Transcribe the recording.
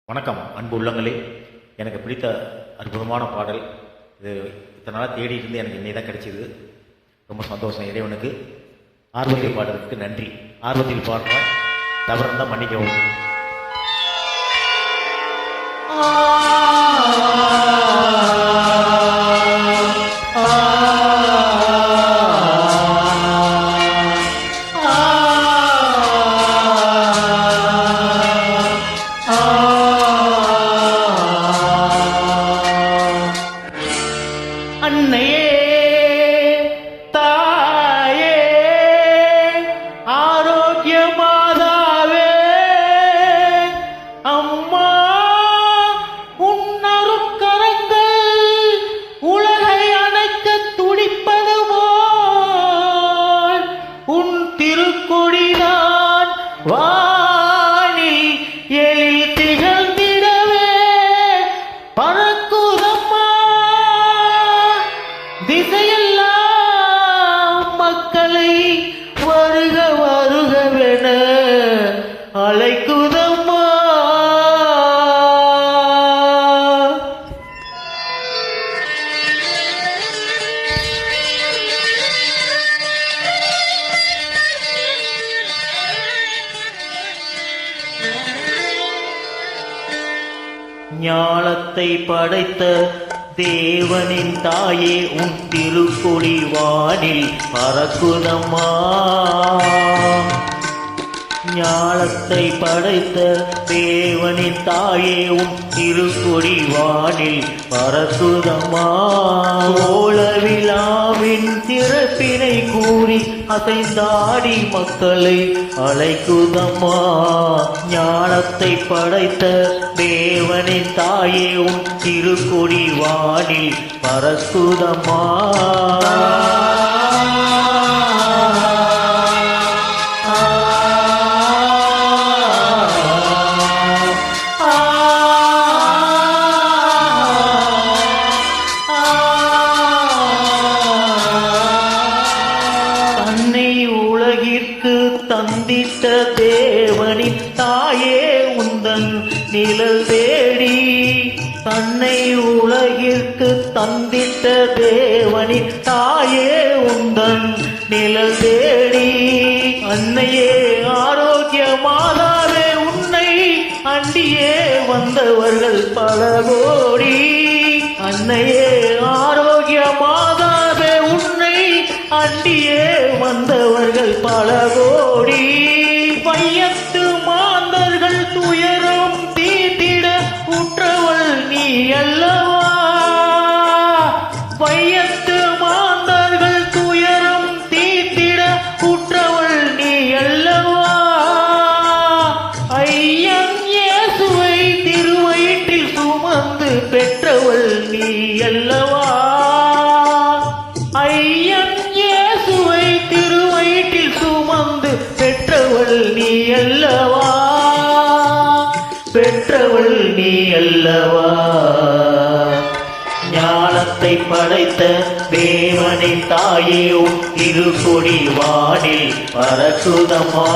வணக்கம் அன்பு உள்ளங்களே. எனக்கு பிடித்த அற்புதமான பாடல் இது. இத்தனை நாளாக தேடி இருந்து எனக்கு இன்னைக்கு தான் கிடைச்சிது. ரொம்ப சந்தோஷம். இறைவனுக்கு ஆர்வத்தில் பாடுறதுக்கு நன்றி. ஆர்வத்தில் பாடுறேன், தவறு தான் மன்னிக்கவும். அன்னையே, தாயே, ஆரோக்கிய மாதாவே, அம்மா உன்னருட்கரங்கள் உலகை அணைக்க துடிப்பது போல் உன் திருக்கொடிதான் வானில் எழில் திகழ்ந்திடவே பறக்குதம்மா. திசையெல்லாம் மக்களை வருக வருகவென அழைக்குதம்மா. ஞானத்தை படைத்த தேவனின் தாயே, உன் திருக்கொடி வானில் பறக்குதம்மா. ஞானத்தை படைத்த தேவனின் தாயே, உன் திருக்கொடி வானில் பறக்குதம்மா. கோலவிழாவின் சிறப்பினை கூறி அசைந்தாடி மக்களை அழைக்குதம்மா. ஞானத்தை படைத்த தேவனின் தாயே, உன் திருக்கொடி வானில் பறக்குதம்மா. உலகிற்கு தந்திட்ட தேவனின் தாயே, உந்தன் நிழல் தேடி. தன்னை உலகிற்கு தந்திட்ட தேவனின் தாயே, உந்தன் நிழல் தேடி. அன்னையே, ஆரோக்கிய மாதாவே, உன்னை அண்டியே வந்தவர்கள் பல கோடி. அன்னையே, ஆரோக்கிய மாதாவே, உன்னை அண்டியே வந்தவர்கள் பல கோடி. பையத்து மாந்தர்கள் துயரம் தீட்டிட உற்றவள் நீ அல்லவா. பையத்து மாந்தர்கள் துயரம் தீட்டிட உற்றவள் நீ அல்லவா. ஐயன் இயேசுவை திருவயிற்றில் சுமந்து பெற்றவள் நீ அல்லவா. ஐயன் இயேசுவை திருவயிற்றில் சுமந்து பெற்றவள் நீ அல்லவா. பெற்றவள் நீ அல்லவா. ஞானத்தை படைத்த தேவனின் தாயே, உன் திருக்கொடி வானில் பறக்குதம்மா.